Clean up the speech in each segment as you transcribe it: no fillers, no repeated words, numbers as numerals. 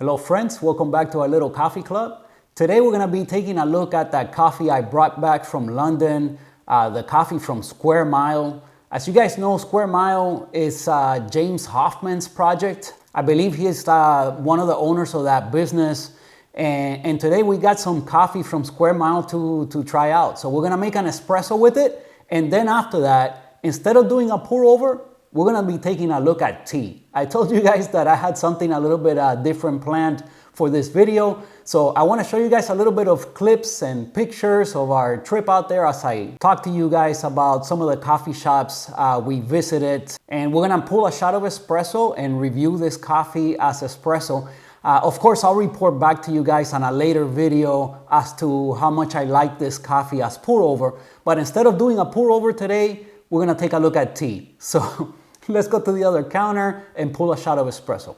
Hello friends, welcome back to our little coffee club. Today we're gonna be taking a look at that coffee I brought back from London, the coffee from Square Mile. As you guys know, Square Mile is James Hoffman's project. I believe he is one of the owners of that business. And today we got some coffee from Square Mile to try out. So we're gonna make an espresso with it. And then after that, instead of doing a pour over, we're gonna be taking a look at tea. I told you guys that I had something a little bit different planned for this video. So I wanna show you guys a little bit of clips and pictures of our trip out there as I talk to you guys about some of the coffee shops we visited. And we're gonna pull a shot of espresso and review this coffee as espresso. Of course, I'll report back to you guys on a later video as to how much I like this coffee as pour over. But instead of doing a pour over today, we're gonna take a look at tea. So let's go to the other counter and pull a shot of espresso.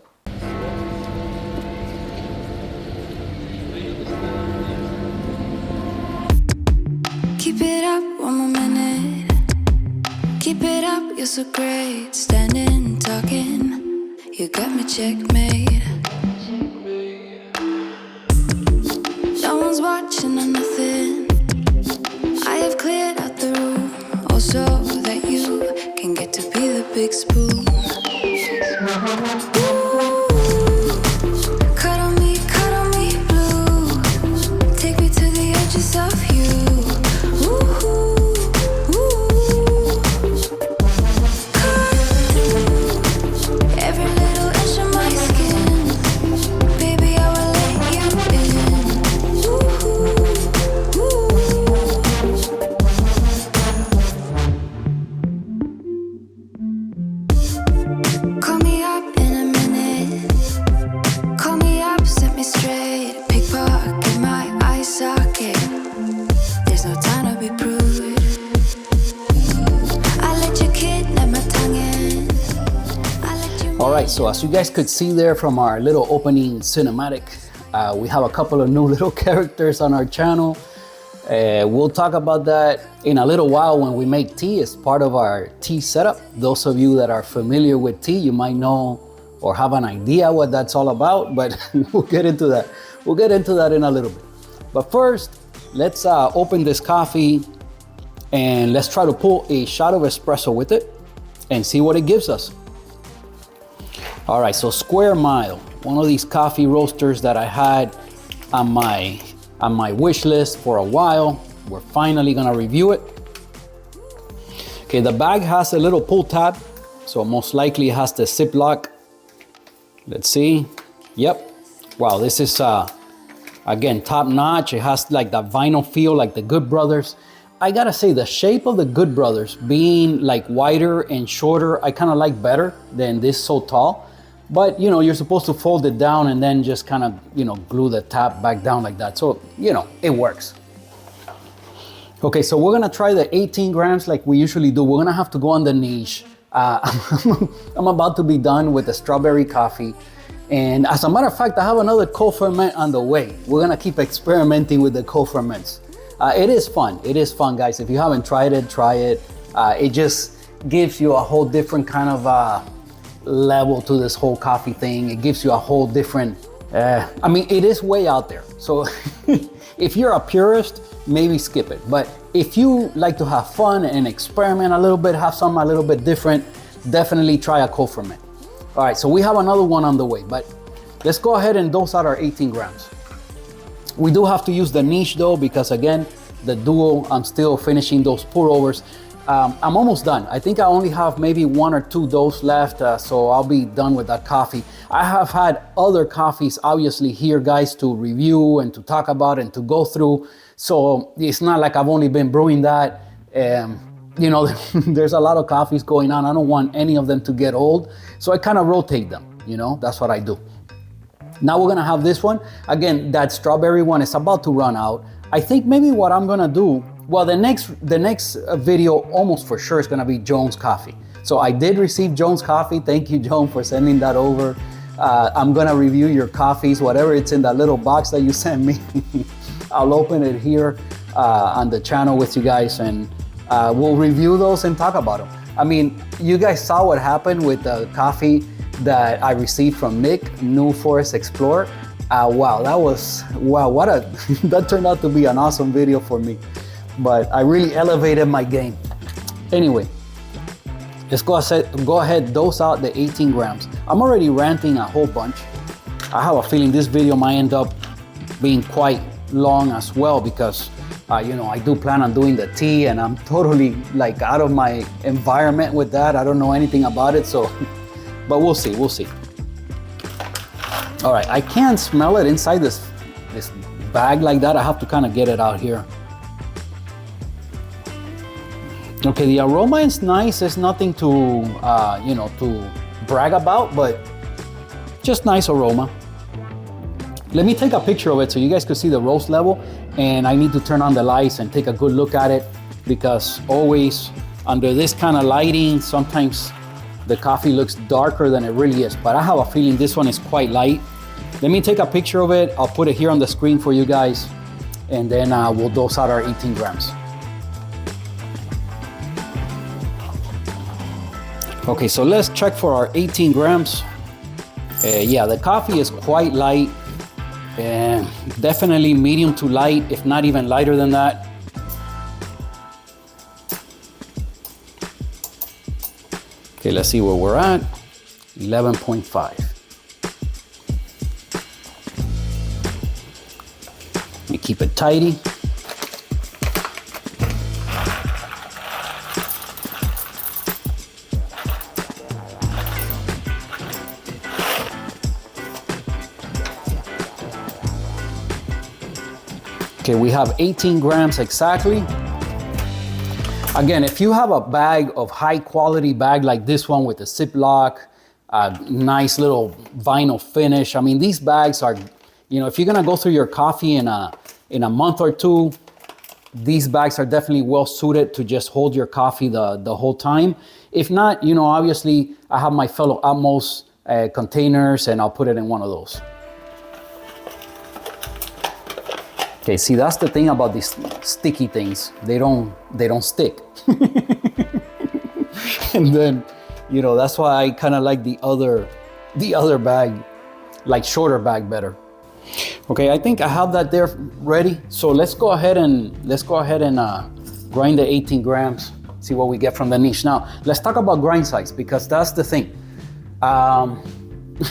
Keep it up one more minute. Keep it up, you're so great. Standing, talking, you got me checkmate. No one's watching or nothing. I have cleared out the room, also that you can get to be the big spoon. Ooh, cuddle me blue. Take me to the edges of you. Ooh, ooh. Cut through every little inch of my skin. Baby, I will let you in. Ooh, ooh. Call me up in a minute. Call me up, set me straight. Pickpocket my eye socket. There's no time to be prude. I let you kidnap my tongue in. I let you. All right, so as you guys could see there from our little opening cinematic, we have a couple of new little characters on our channel. We'll talk about that in a little while when we make tea as part of our tea setup. Those of you that are familiar with tea, you might know or have an idea what that's all about, but we'll get into that. We'll get into that in a little bit. But first, let's open this coffee and let's try to pull a shot of espresso with it and see what it gives us. All right, so Square Mile, one of these coffee roasters that I had on my wish list for a while. We're finally gonna review it. Okay, the bag has a little pull tab, so most likely it has the Ziploc. Let's see. Yep. Wow, this is again top notch. It has like that vinyl feel like the Good Brothers. I gotta say, the shape of the Good Brothers being like wider and shorter, I kind of like better than this so tall. But you know, you're supposed to fold it down and then just kind of, you know, glue the top back down like that. So, you know, it works. Okay, so we're gonna try the 18 grams like we usually do. We're gonna have to go on the niche. I'm about to be done with the strawberry coffee. And as a matter of fact, I have another cold ferment on the way. We're gonna keep experimenting with the cold ferments. It is fun. It is fun, guys. If you haven't tried it, try it. It just gives you a whole different kind of level to this whole coffee thing. It gives you a whole different, I mean, it is way out there. So if you're a purist, maybe skip it. But if you like to have fun and experiment a little bit, have something a little bit different, definitely try a cold ferment. All right, so we have another one on the way, but let's go ahead and dose out our 18 grams. We do have to use the niche though, because again, the duo, I'm still finishing those pour overs. I'm almost done. I think I only have maybe 1 or 2 doses left, so I'll be done with that coffee. I have had other coffees obviously here, guys, to review and to talk about and to go through. So it's not like I've only been brewing that. You know, there's a lot of coffees going on. I don't want any of them to get old. So I kind of rotate them, you know, that's what I do. Now we're gonna have this one. Again, that strawberry one is about to run out. I think maybe what I'm gonna do, well, the next video almost for sure is gonna be Jones Coffee. So I did receive Jones Coffee. Thank you, Joan, for sending that over. I'm gonna review your coffees, whatever it's in that little box that you sent me. I'll open it here on the channel with you guys, and we'll review those and talk about them. I mean, you guys saw what happened with the coffee that I received from Nick, New Forest Explorer. Wow, that turned out to be an awesome video for me. But I really elevated my game. Anyway, let's go ahead, dose out the 18 grams. I'm already ranting a whole bunch. I have a feeling this video might end up being quite long as well because you know, I do plan on doing the tea and I'm totally like out of my environment with that. I don't know anything about it, so, but we'll see. All right, I can't smell it inside this bag like that. I have to kind of get it out here. Okay, the aroma is nice. It's nothing to, you know, to brag about, but just nice aroma. Let me take a picture of it so you guys can see the roast level, and I need to turn on the lights and take a good look at it because always under this kind of lighting, sometimes the coffee looks darker than it really is, but I have a feeling this one is quite light. Let me take a picture of it. I'll put it here on the screen for you guys, and then we'll dose out our 18 grams. Okay, so let's check for our 18 grams. Yeah, the coffee is quite light, and definitely medium to light, if not even lighter than that. Okay, let's see where we're at. 11.5. Let me keep it tidy. Okay, we have 18 grams exactly. Again, if you have a bag of high quality bag like this one with a Ziploc, nice little vinyl finish. I mean, these bags are, you know, if you're gonna go through your coffee in a month or two, these bags are definitely well suited to just hold your coffee the whole time. If not, you know, obviously I have my fellow Atmos containers and I'll put it in one of those. Okay, see, that's the thing about these sticky things. They don't stick. And then, you know, that's why I kind of like the other bag, like shorter bag better. Okay, I think I have that there ready. So let's go ahead and grind the 18 grams, see what we get from the niche. Now, let's talk about grind size because that's the thing.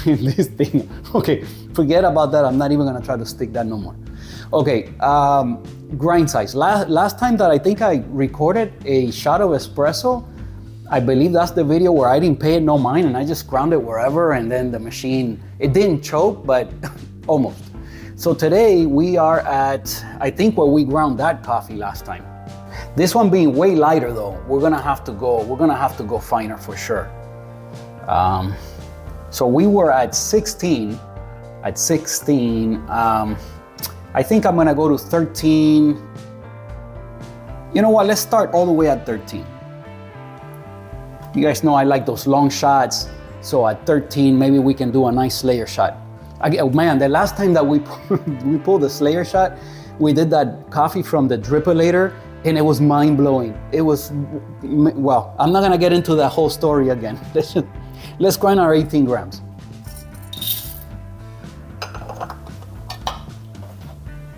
This thing, okay, forget about that. I'm not even gonna try to stick that no more. Okay, grind size. Last time that I think I recorded a shot of espresso, I believe that's the video where I didn't pay it no mind and I just ground it wherever, and then the machine, it didn't choke, but almost. So today we are at, I think where we ground that coffee last time. This one being way lighter though, we're gonna have to go finer for sure. So we were at 16. I think I'm gonna go to 13. You know what, let's start all the way at 13. You guys know I like those long shots. So at 13, maybe we can do a nice Slayer shot. Again, man, the last time that we pulled the Slayer shot, we did that coffee from the Drippolator and it was mind blowing. It was, well, I'm not gonna get into that whole story again. Let's grind our 18 grams.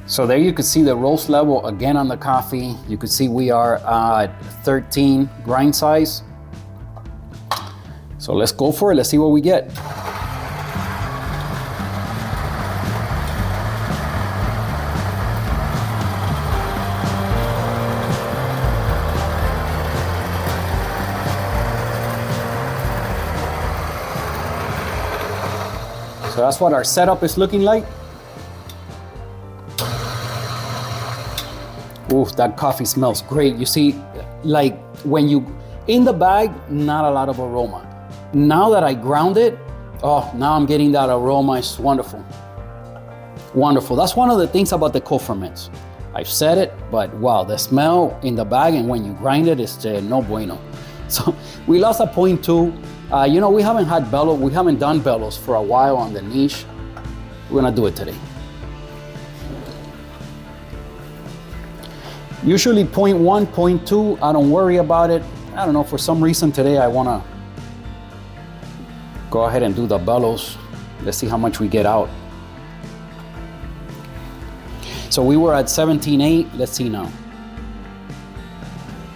So there you can see the roast level again on the coffee. You can see we are at 13 grind size. So let's go for it. Let's see what we get. So that's what our setup is looking like. Oof, that coffee smells great. You see, like when you, in the bag, not a lot of aroma. Now that I ground it, oh, now I'm getting that aroma. It's wonderful. Wonderful. That's one of the things about the co-ferments. I've said it, but wow, the smell in the bag and when you grind it is no bueno. So we lost a 0.2. You know, we haven't done bellows for a while on the niche. We're gonna do it today. Usually 0.1, 0.2, I don't worry about it. I don't know, for some reason today I wanna Go ahead and do the bellows. Let's see how much we get out. So we were at 17.8, let's see now.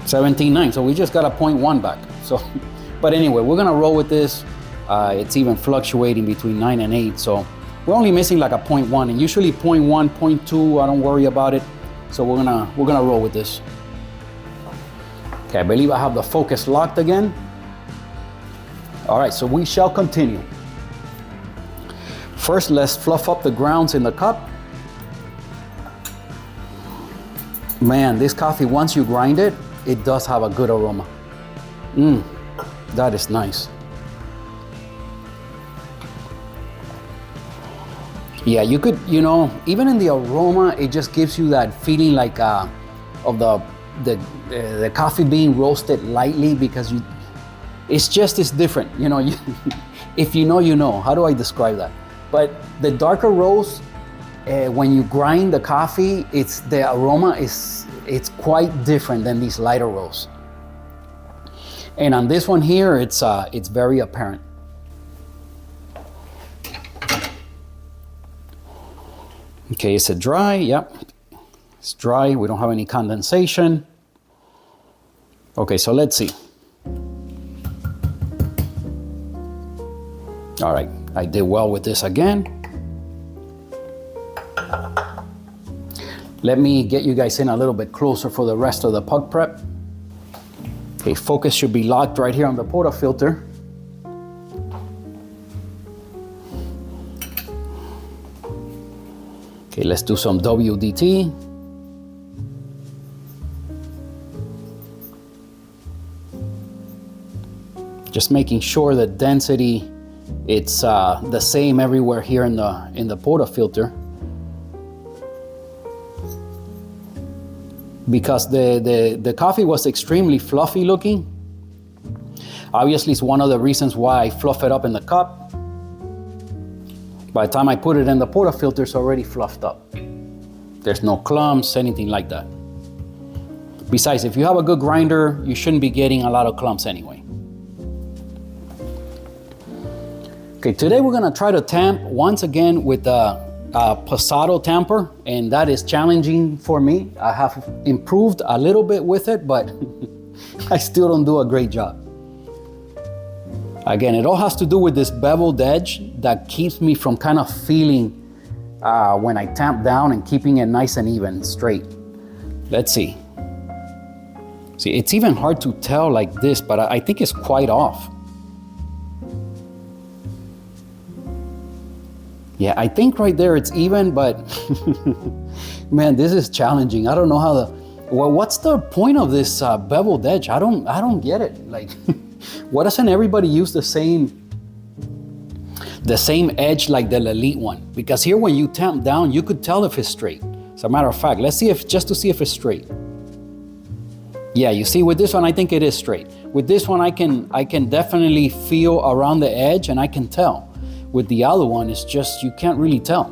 17.9, so we just got a 0.1 back. So, but anyway, we're gonna roll with this. It's even fluctuating between 9 and 8, so we're only missing like a 0.1, and usually 0.1, 0.2, I don't worry about it. So we're gonna roll with this. Okay, I believe I have the focus locked again. All right, so we shall continue. First, let's fluff up the grounds in the cup. Man, this coffee, once you grind it, it does have a good aroma. That is nice. Yeah, you could, you know, even in the aroma, it just gives you that feeling like of the coffee being roasted lightly, because it's different, you know. If you know, you know. How do I describe that? But the darker roast, when you grind the coffee, the aroma it's quite different than these lighter roasts. And on this one here, it's very apparent. Okay, is it dry? Yep, it's dry. We don't have any condensation. Okay, so let's see. All right, I did well with this again. Let me get you guys in a little bit closer for the rest of the puck prep. Okay, focus should be locked right here on the portafilter. Okay, let's do some WDT. Just making sure the density, it's the same everywhere here in the portafilter. Because the coffee was extremely fluffy looking. Obviously, it's one of the reasons why I fluff it up in the cup. By the time I put it in the portafilter, it's already fluffed up. There's no clumps, anything like that. Besides, if you have a good grinder, you shouldn't be getting a lot of clumps anyway. Okay, today we're gonna try to tamp once again with the Pasado tamper, and that is challenging for me. I have improved a little bit with it, but I still don't do a great job. Again, it all has to do with this beveled edge that keeps me from kind of feeling when I tamp down and keeping it nice and even, straight. Let's see. See, it's even hard to tell like this, but I think it's quite off. Yeah, I think right there it's even, but man, this is challenging. I don't know how what's the point of this beveled edge? I don't get it. Like, why doesn't everybody use the same edge like the Lelit one? Because here when you tamp down, you could tell if it's straight. As a matter of fact, let's see just to see if it's straight. Yeah, you see with this one, I think it is straight. With this one, I can definitely feel around the edge and I can tell. With the other one, it's just, you can't really tell.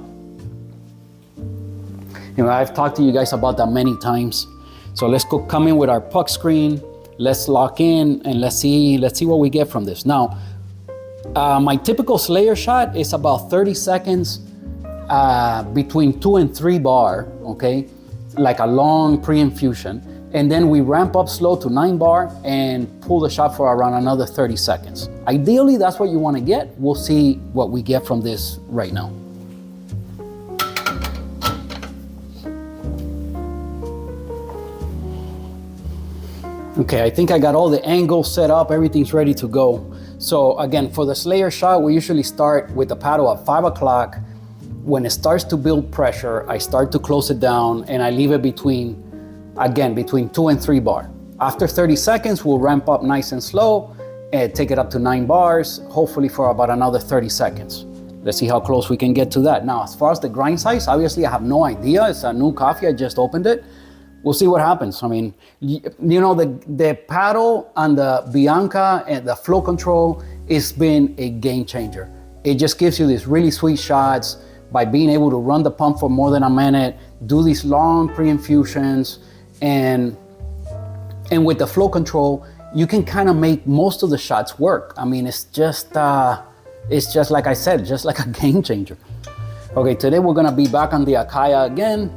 You know, I've talked to you guys about that many times. So let's come in with our puck screen. Let's lock in and let's see what we get from this. Now, my typical Slayer shot is about 30 seconds between 2 and 3 bar, okay? Like a long pre-infusion. And then we ramp up slow to 9 bar and pull the shot for around another 30 seconds. Ideally, that's what you want to get. We'll see what we get from this right now. Okay, I think I got all the angles set up. Everything's ready to go. So again, for the Slayer shot, we usually start with the paddle at 5 o'clock. When it starts to build pressure, I start to close it down and I leave it between 2 and 3 bar. After 30 seconds, we'll ramp up nice and slow and take it up to 9 bars, hopefully for about another 30 seconds. Let's see how close we can get to that. Now, as far as the grind size, obviously I have no idea. It's a new coffee, I just opened it. We'll see what happens. I mean, you know, the paddle on the Bianca and the flow control has been a game changer. It just gives you these really sweet shots by being able to run the pump for more than a minute, do these long pre-infusions, and with the flow control, you can kind of make most of the shots work. I mean, it's just, it's just like I said, just like a game changer. Okay, today we're gonna be back on the Acaya again.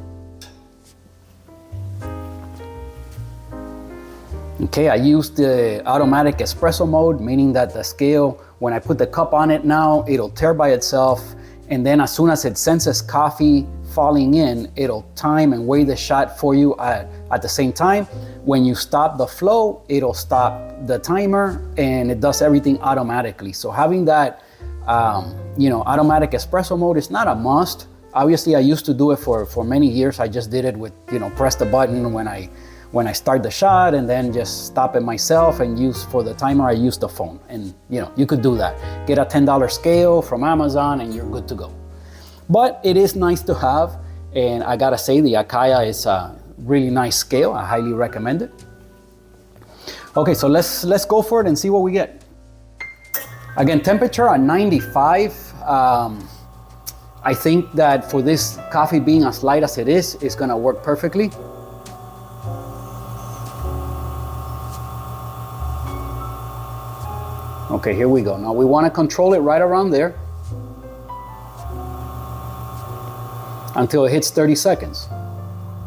Okay, I used the automatic espresso mode, meaning that the scale, when I put the cup on it now, it'll tare by itself. And then as soon as it senses coffee falling in, it'll time and weigh the shot for you at the same time. When you stop the flow, it'll stop the timer and it does everything automatically. So having that, automatic espresso mode is not a must. Obviously, I used to do it for many years. I just did it with, press the button when I start the shot and then just stop it myself and use for the timer, I use the phone. And you could do that. Get a $10 scale from Amazon and you're good to go. But it is nice to have. And I gotta say the Acaya is a really nice scale. I highly recommend it. Okay, so let's go for it and see what we get. Again, temperature at 95. I think that for this coffee being as light as it is, it's gonna work perfectly. Okay, here we go. Now we want to control it right around there until it hits 30 seconds.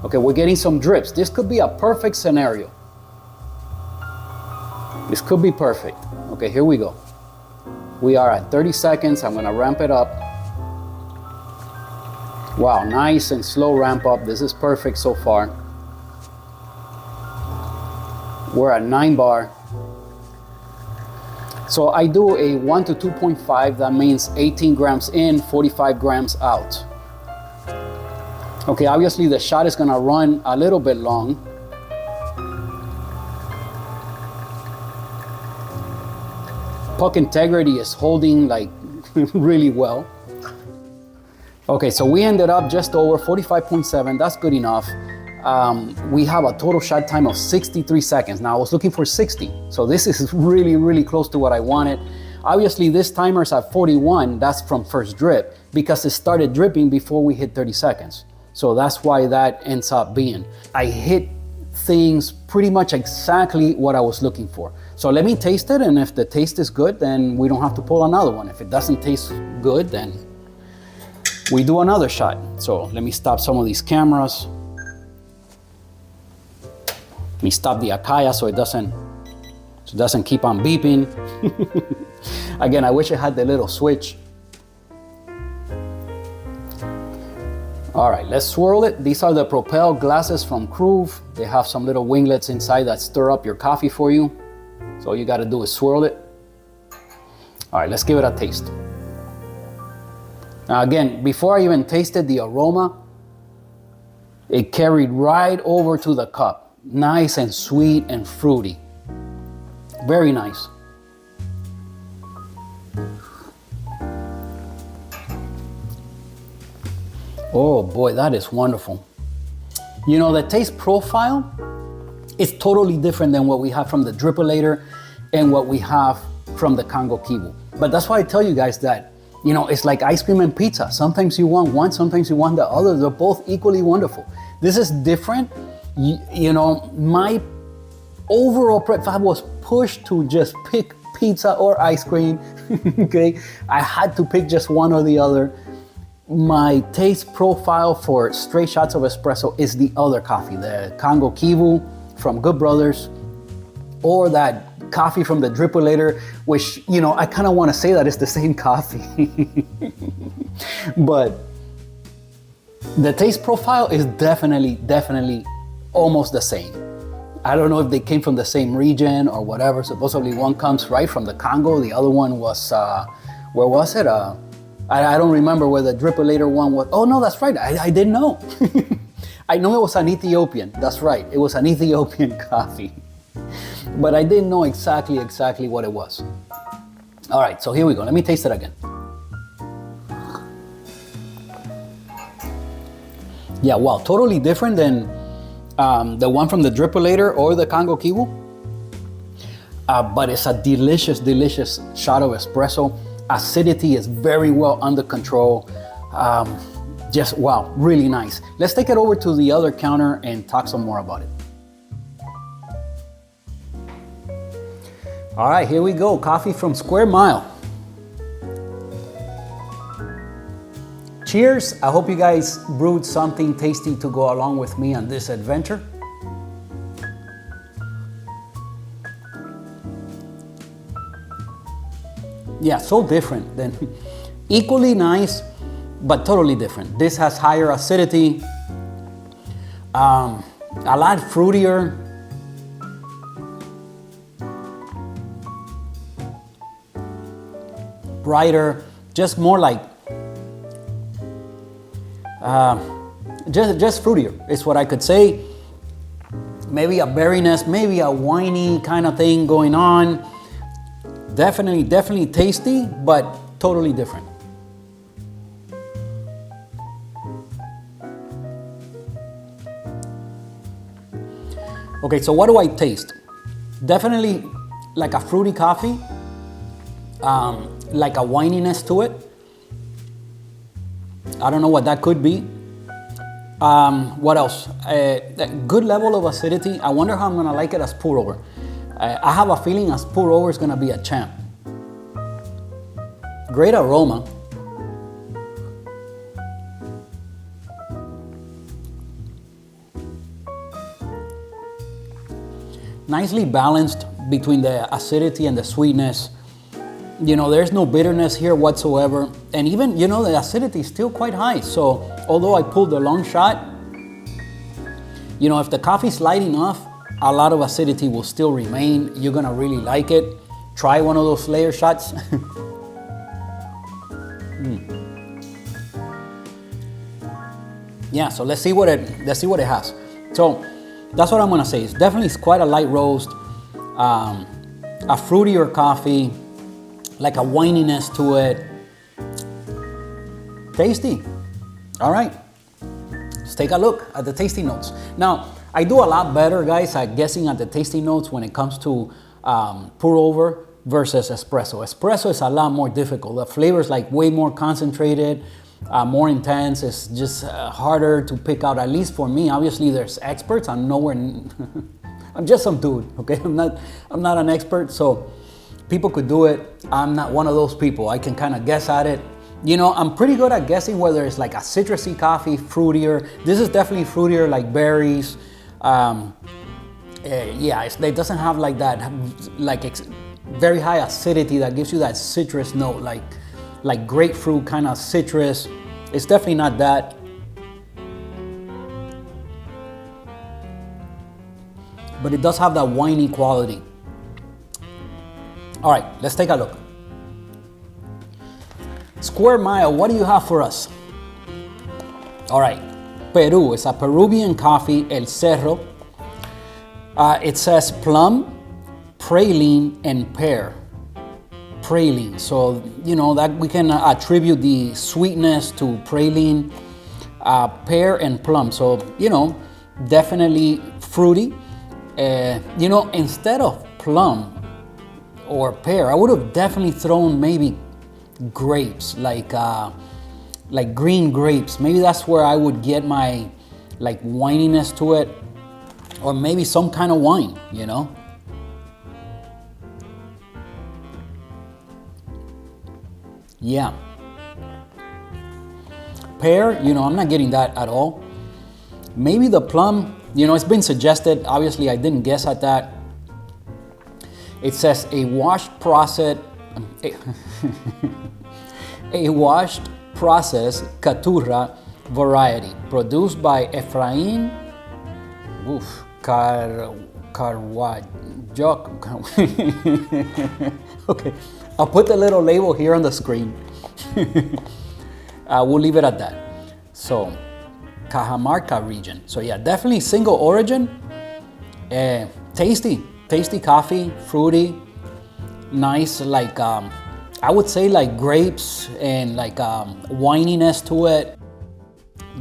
Okay, we're getting some drips. This could be a perfect scenario. This could be perfect. Okay, here we go. We are at 30 seconds. I'm going to ramp it up. Wow, nice and slow ramp up. This is perfect so far. We're at 9 bar. So I do a 1 to 2.5, that means 18 grams in, 45 grams out. Okay, obviously the shot is gonna run a little bit long. Puck integrity is holding like really well. Okay, so we ended up just over 45.7, that's good enough. We have a total shot time of 63 seconds. Now I was looking for 60. So this is really, really close to what I wanted. Obviously this timer's at 41, that's from first drip because it started dripping before we hit 30 seconds. So that's why that ends up being. I hit things pretty much exactly what I was looking for. So let me taste it, and if the taste is good, then we don't have to pull another one. If it doesn't taste good, then we do another shot. So let me stop some of these cameras. Let me stop the Acaya so it doesn't keep on beeping. Again, I wish it had the little switch. All right, let's swirl it. These are the Propel glasses from Groove. They have some little winglets inside that stir up your coffee for you. So all you gotta do is swirl it. All right, let's give it a taste. Now again, before I even tasted the aroma, it carried right over to the cup. Nice and sweet and fruity. Very nice. Oh boy, that is wonderful. The taste profile is totally different than what we have from the Drippolator and what we have from the Congo Kivu. But that's why I tell you guys that, it's like ice cream and pizza. Sometimes you want one, sometimes you want the other. They're both equally wonderful. This is different. My overall prep, I was pushed to just pick pizza or ice cream. Okay, I had to pick just one or the other. My taste profile for straight shots of espresso is the other coffee, the Congo Kivu from Good Brothers, or that coffee from the Drippolator, which, I kind of want to say that it's the same coffee. But the taste profile is definitely almost the same. I don't know if they came from the same region or whatever. Supposedly one comes right from the Congo. The other one was, where was it? I don't remember where the Drippolator one was. Oh no, that's right, I didn't know. I know it was an Ethiopian, that's right. It was an Ethiopian coffee. But I didn't know exactly what it was. All right, so here we go. Let me taste it again. Yeah, wow, totally different than the one from the Drippolator or the Congo Kivu. But it's a delicious shot of espresso. Acidity is very well under control. Just wow, really nice. Let's take it over to the other counter and talk some more about it. All right, here we go. Coffee from Square Mile. Cheers. I hope you guys brewed something tasty to go along with me on this adventure. Yeah, so different than equally nice, but totally different. This has higher acidity, a lot fruitier. Brighter, just more like just fruitier is what I could say. Maybe a berryness, maybe a winey kind of thing going on. Definitely tasty, but totally different. Okay, so what do I taste? Definitely like a fruity coffee, like a wininess to it. I don't know what that could be. What else? A good level of acidity. I wonder how I'm gonna like it as pour over. I have a feeling as pour over is gonna be a champ. Great aroma. Nicely balanced between the acidity and the sweetness. You know, there's no bitterness here whatsoever. And even, you know, the acidity is still quite high. So although I pulled the long shot, you know, if the coffee's light enough, a lot of acidity will still remain. You're gonna really like it. Try one of those layer shots. Yeah, so let's see what it has. So that's what I'm gonna say. It's definitely quite a light roast, a fruitier coffee, like a wininess to it. Tasty. All right, let's take a look at the tasting notes. Now, I do a lot better, guys, at guessing at the tasting notes when it comes to pour over versus espresso. Espresso is a lot more difficult. The flavor is like way more concentrated, more intense. It's just harder to pick out, at least for me. Obviously, there's experts. I'm nowhere. I'm just some dude. Okay, I'm not an expert. So people could do it. I'm not one of those people. I can kind of guess at it. You know, I'm pretty good at guessing whether it's like a citrusy coffee, fruitier. This is definitely fruitier, like berries. Yeah, it doesn't have like that, like very high acidity that gives you that citrus note, like grapefruit kind of citrus. It's definitely not that. But it does have that winey quality. All right, let's take a look. Square Mile, what do you have for us? All right, Peru. It's a Peruvian coffee, El Cerro. It says plum, praline, and pear. Praline, so you know that we can attribute the sweetness to praline, pear, and plum. So you know, definitely fruity. You know, instead of plum or pear, I would have definitely thrown maybe grapes, like green grapes. Maybe that's where I would get my like wininess to it, or maybe some kind of wine, you know. Yeah. Pear, you know, I'm not getting that at all. Maybe the plum, you know, it's been suggested. Obviously, I didn't guess at that. It says a washed process, a washed process Caturra variety produced by Efrain Carwajok. Okay, I'll put the little label here on the screen. We'll leave it at that. So, Cajamarca region. So yeah, definitely single origin. Tasty coffee, fruity, nice, like I would say like grapes and like wininess to it.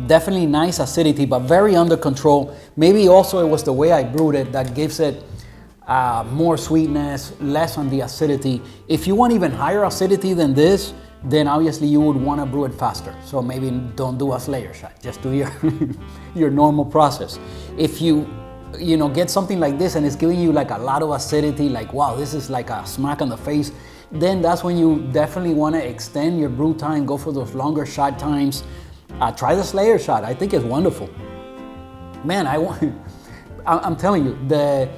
Definitely nice acidity, but very under control. Maybe also it was the way I brewed it that gives it more sweetness, less on the acidity. If you want even higher acidity than this, then obviously you would want to brew it faster. So maybe don't do a layer shot, just do your your normal process. If you know, get something like this and it's giving you like a lot of acidity, like wow, this is like a smack on the face, then that's when you definitely want to extend your brew time, go for those longer shot times. Try the Slayer shot. I think it's wonderful. Man, I'm telling you, the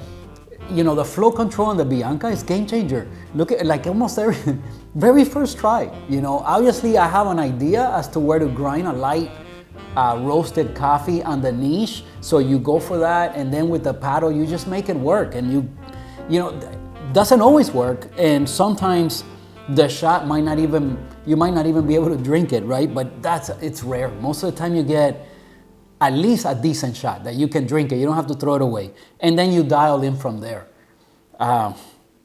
flow control on the Bianca is game changer. Look at like almost every very first try. Obviously I have an idea as to where to grind a light roasted coffee on the niche. So you go for that, and then with the paddle, you just make it work. And doesn't always work, and sometimes the shot you might not even be able to drink it, right? But it's rare. Most of the time you get at least a decent shot that you can drink it. You don't have to throw it away. And then you dial in from there.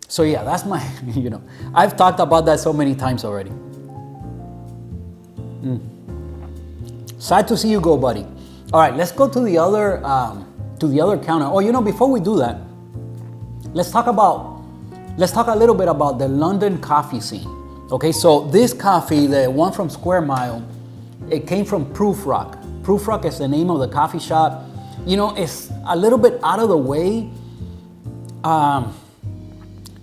So yeah, that's my, I've talked about that so many times already. Sad to see you go, buddy. All right, let's go to the other counter. Oh, before we do that, let's talk a little bit about the London coffee scene. Okay, so this coffee, the one from Square Mile, it came from Proof Rock. Proof Rock is the name of the coffee shop. It's a little bit out of the way.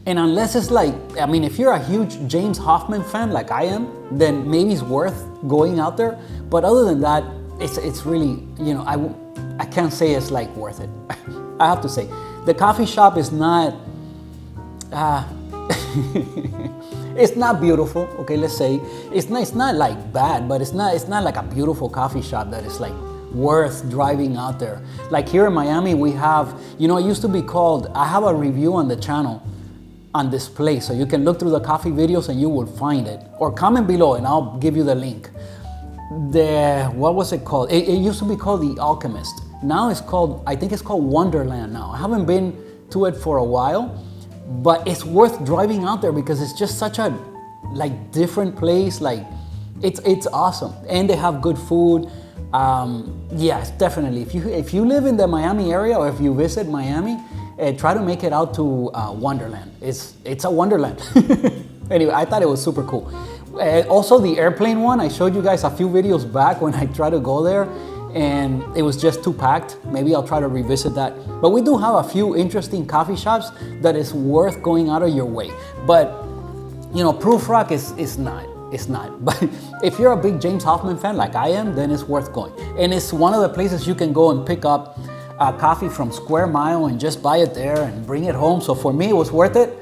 And unless it's if you're a huge James Hoffman fan like I am, then maybe it's worth going out there. But other than that, it's really, I can't say it's worth it. I have to say, the coffee shop is not, it's not beautiful. Okay, let's say it's not bad, but it's not like a beautiful coffee shop that is worth driving out there. Like here in Miami, we have, it used to be called, I have a review on the channel on this place, so you can look through the coffee videos and you will find it, or comment below and I'll give you the link. What was it called? It used to be called The Alchemist. Now I think it's called Wonderland now. I haven't been to it for a while, but it's worth driving out there because it's just such a different place. It's awesome, and they have good food. Yes, definitely. If you live in the Miami area, or if you visit Miami, try to make it out to Wonderland. It's a wonderland. Anyway, I thought it was super cool. Also, the airplane one, I showed you guys a few videos back when I tried to go there, and it was just too packed. Maybe I'll try to revisit that. But we do have a few interesting coffee shops that is worth going out of your way. But Proof Rock is not. It's not. But if you're a big James Hoffman fan like I am, then it's worth going. And it's one of the places you can go and pick up coffee from Square Mile and just buy it there and bring it home. So for me, it was worth it.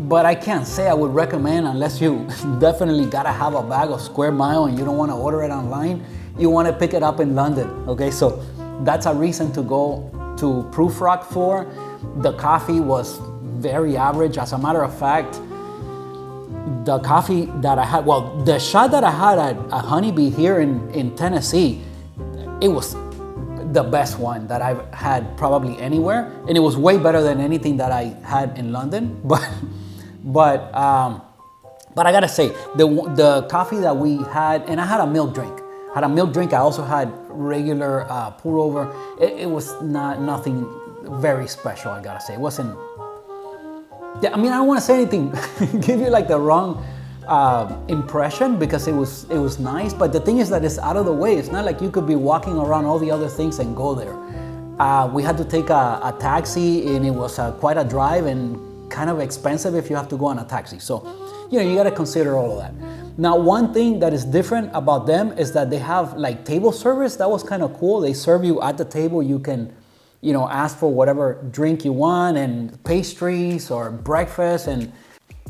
But I can't say I would recommend, unless you definitely gotta have a bag of Square Mile and you don't want to order it online. You want to pick it up in London. Okay, so that's a reason to go to Proof Rock for. The coffee was very average. As a matter of fact, the coffee that I had, the shot that I had at Honeybee here in Tennessee, it was the best one that I've had probably anywhere, and it was way better than anything that I had in London. But I gotta say, the coffee that we had, and I had a milk drink. I also had regular pour over. It was nothing very special, I gotta say. It wasn't. Yeah, I don't want to say anything, give you the wrong impression, because it was nice. But the thing is that it's out of the way. It's not like you could be walking around all the other things and go there. We had to take a taxi, and it was quite a drive and kind of expensive if you have to go on a taxi. So, you got to consider all of that. Now, one thing that is different about them is that they have table service. That was kind of cool. They serve you at the table. You can, ask for whatever drink you want, and pastries or breakfast. And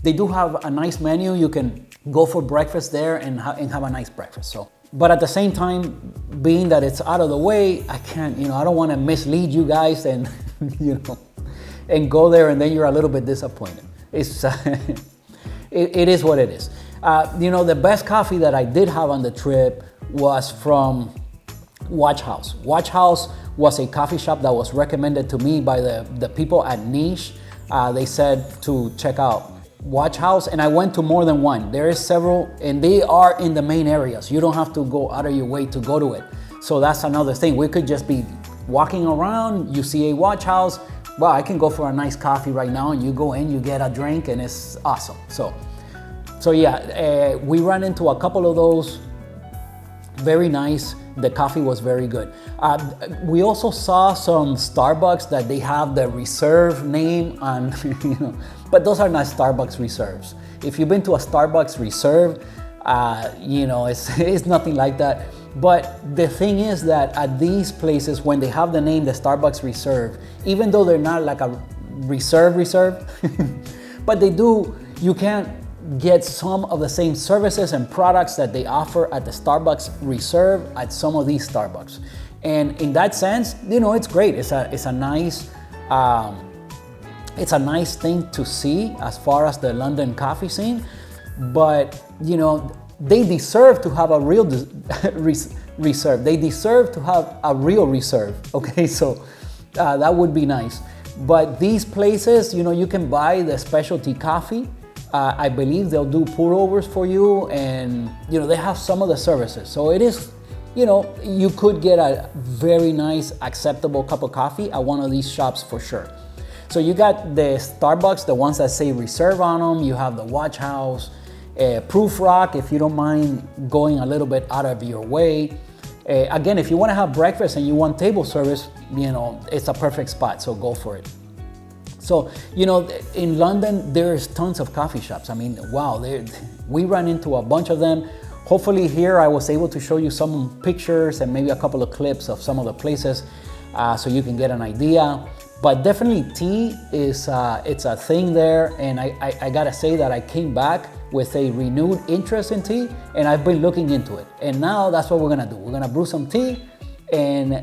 they do have a nice menu. You can go for breakfast there and have a nice breakfast. So, but at the same time, being that it's out of the way, I can't, I don't want to mislead you guys and, and go there and then you're a little bit disappointed. It's, it is what it is. The best coffee that I did have on the trip was from Watch House. Watch House was a coffee shop that was recommended to me by the people at Niche. They said to check out Watch House, and I went to more than one. There is several, and they are in the main areas. You don't have to go out of your way to go to it. So that's another thing. We could just be walking around, you see a Watch House, well, I can go for a nice coffee right now, and you go in, you get a drink, and it's awesome. So yeah, we ran into a couple of those. Very nice. The coffee was very good. We also saw some Starbucks that they have the reserve name on, but those are not Starbucks reserves. If you've been to a Starbucks reserve, it's nothing like that. But the thing is that at these places, when they have the name, the Starbucks Reserve, even though they're not like a reserve, but they do, you can't get some of the same services and products that they offer at the Starbucks Reserve at some of these Starbucks. And in that sense, it's great. It's a nice thing to see as far as the London coffee scene. But they deserve to have a real reserve. They deserve to have a real reserve. Okay, so that would be nice. But these places, you can buy the specialty coffee. I believe they'll do pour overs for you, and they have some of the services. So it is, you could get a very nice, acceptable cup of coffee at one of these shops for sure. So you got the Starbucks, the ones that say Reserve on them. You have the Watch House, Proof Rock, if you don't mind going a little bit out of your way. Again, if you want to have breakfast and you want table service, it's a perfect spot, so go for it. So, in London, there's tons of coffee shops. I mean, wow, we ran into a bunch of them. Hopefully here I was able to show you some pictures and maybe a couple of clips of some of the places so you can get an idea. But definitely tea is it's a thing there, and I gotta say that I came back with a renewed interest in tea, and I've been looking into it. And now that's what we're gonna do. We're gonna brew some tea, and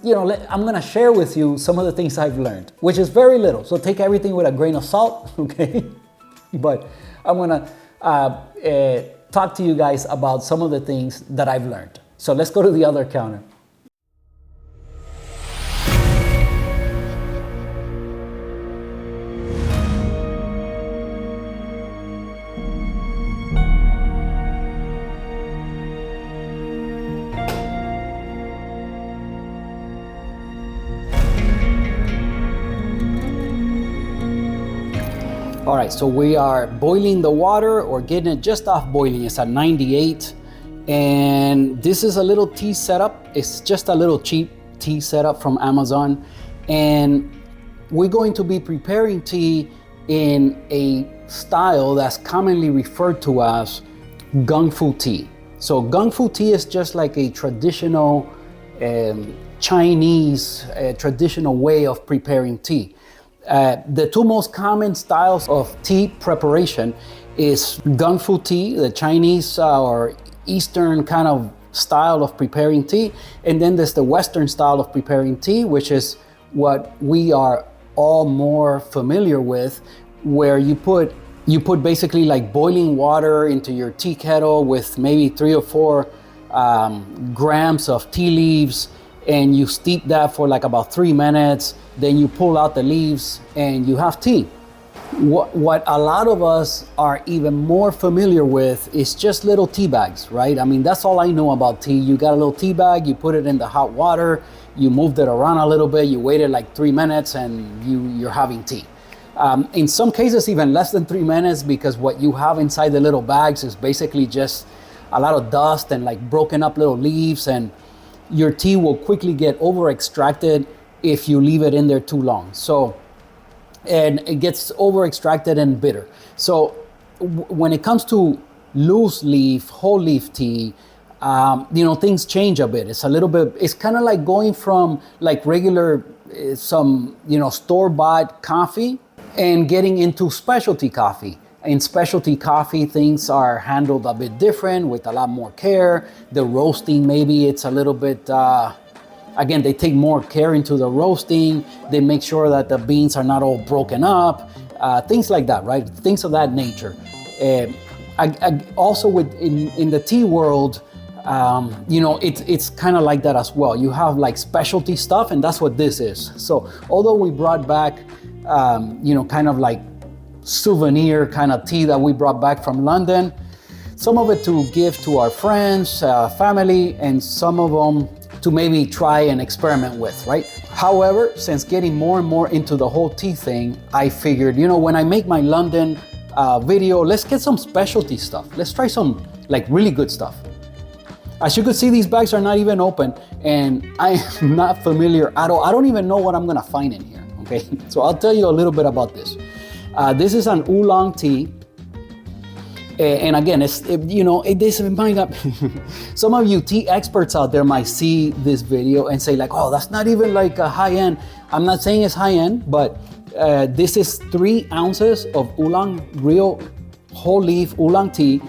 I'm gonna share with you some of the things I've learned, which is very little. So take everything with a grain of salt, okay? But I'm gonna talk to you guys about some of the things that I've learned. So let's go to the other counter. All right, so we are boiling the water or getting it just off boiling. It's at 98. And this is a little tea setup. It's just a little cheap tea setup from Amazon. And we're going to be preparing tea in a style that's commonly referred to as Gung Fu tea. So Gung Fu tea is just like a traditional Chinese traditional way of preparing tea. The two most common styles of tea preparation is Gung Fu tea, the Chinese or Eastern kind of style of preparing tea, and then there's the Western style of preparing tea, which is what we are all more familiar with, where you put basically like boiling water into your tea kettle with maybe 3 or 4 grams of tea leaves, and you steep that for like about 3 minutes. Then you pull out the leaves and you have tea. What a lot of us are even more familiar with is just little tea bags, right? I mean, that's all I know about tea. You got a little tea bag, you put it in the hot water, you moved it around a little bit, you waited like 3 minutes, and you're having tea. In some cases, even less than 3 minutes, because what you have inside the little bags is basically just a lot of dust and like broken up little leaves, and your tea will quickly get over extracted if you leave it in there too long. So, and it gets over extracted and bitter. So when it comes to loose leaf, whole leaf tea, things change a bit. It's a little bit, it's kind of like going from like regular, store-bought coffee and getting into specialty coffee. In specialty coffee, things are handled a bit different with a lot more care. The roasting, maybe it's a little bit, again, they take more care into the roasting. They make sure that the beans are not all broken up, things like that, right? Things of that nature. Also in the tea world, it's kind of like that as well. You have like specialty stuff, and that's what this is. So although we brought back, kind of like souvenir kind of tea that we brought back from London, some of it to give to our friends, family, and some of them to maybe try and experiment with, right? However, since getting more and more into the whole tea thing, I figured, when I make my London video, let's get some specialty stuff. Let's try some like really good stuff. As you can see, these bags are not even open, and I am not familiar at all. I don't even know what I'm gonna find in here, okay? So I'll tell you a little bit about this. This is an oolong tea. And again, this might not, some of you tea experts out there might see this video and say like, oh, that's not even like a high end. I'm not saying it's high end, but this is 3 ounces of oolong, real whole leaf oolong tea.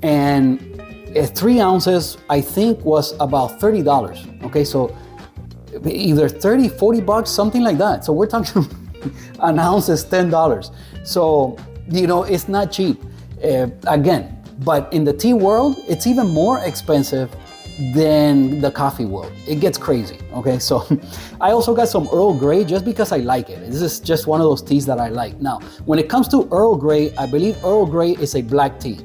And 3 ounces, I think, was about $30. Okay, so either 30, 40 bucks, something like that. So we're talking an ounce is $10. So, it's not cheap. Again, but in the tea world, it's even more expensive than the coffee world. It gets crazy, okay? So I also got some Earl Grey just because I like it. This is just one of those teas that I like. Now, when it comes to Earl Grey, I believe Earl Grey is a black tea.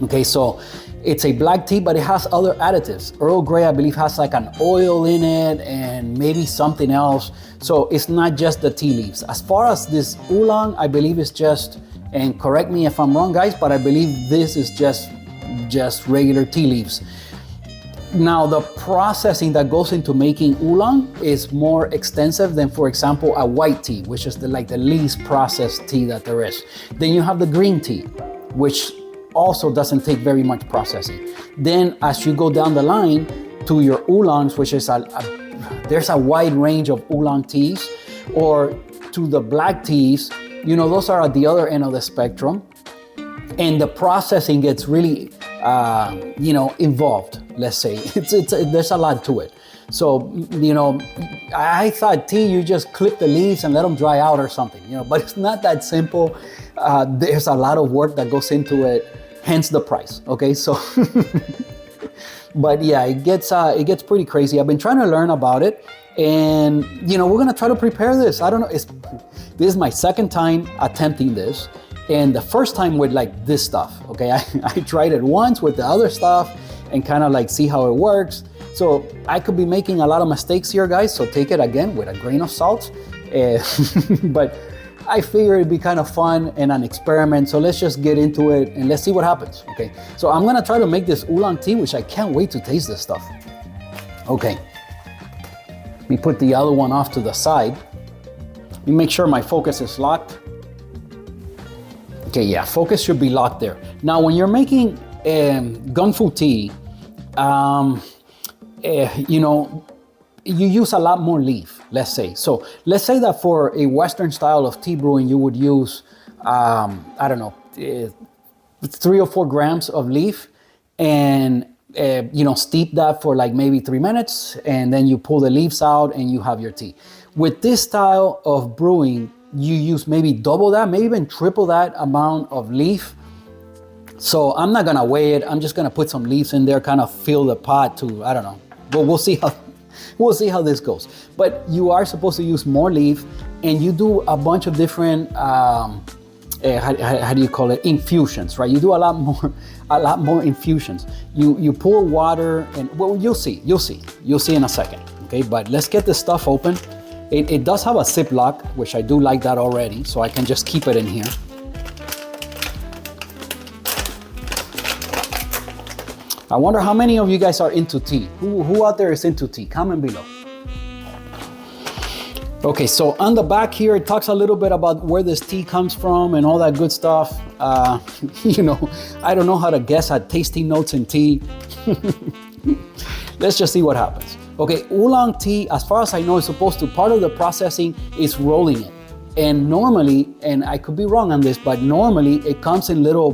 Okay, so it's a black tea, but it has other additives. Earl Grey, I believe, has like an oil in it and maybe something else. So it's not just the tea leaves. As far as this oolong, I believe it's just, and correct me if I'm wrong, guys, but I believe this is just regular tea leaves. Now, the processing that goes into making oolong is more extensive than, for example, a white tea, which is the least processed tea that there is. Then you have the green tea, which also doesn't take very much processing. Then as you go down the line to your oolongs, which is there's a wide range of oolong teas, or to the black teas, those are at the other end of the spectrum. And the processing gets really, involved, let's say. There's a lot to it. So, I thought tea, you just clip the leaves and let them dry out or something, but it's not that simple. There's a lot of work that goes into it, hence the price, okay? So, but yeah, it gets pretty crazy. I've been trying to learn about it, and, we're gonna try to prepare this. I don't know, this is my second time attempting this, and the first time with like this stuff, okay? I tried it once with the other stuff and kind of like see how it works. So I could be making a lot of mistakes here, guys, so take it again with a grain of salt. But I figure it'd be kind of fun and an experiment, so let's just get into it and let's see what happens, okay? So I'm gonna try to make this oolong tea, which I can't wait to taste this stuff. Okay, let me put the other one off to the side. Let me make sure my focus is locked. Okay, yeah, focus should be locked there. Now, when you're making gung fu tea, you use a lot more leaf, let's say. So let's say that for a Western style of tea brewing, you would use, 3 or 4 grams of leaf and, steep that for like maybe 3 minutes, and then you pull the leaves out and you have your tea. With this style of brewing, you use maybe double that, maybe even triple that amount of leaf. So I'm not gonna weigh it. I'm just gonna put some leaves in there, kind of fill the pot to, I don't know. But we'll see how this goes. But you are supposed to use more leaf, and you do a bunch of different, how do you call it? Infusions, right? You do a lot more infusions. You pour water, and well, you'll see in a second. Okay, but let's get this stuff open. It does have a ziplock, which I do like that already, so I can just keep it in here. I wonder how many of you guys are into tea. Who out there is into tea? Comment below. Okay, so on the back here, it talks a little bit about where this tea comes from and all that good stuff. I don't know how to guess at tasting notes in tea. Let's just see what happens. Okay, oolong tea, as far as I know, is supposed to, part of the processing is rolling it. And normally, and I could be wrong on this, but normally it comes in little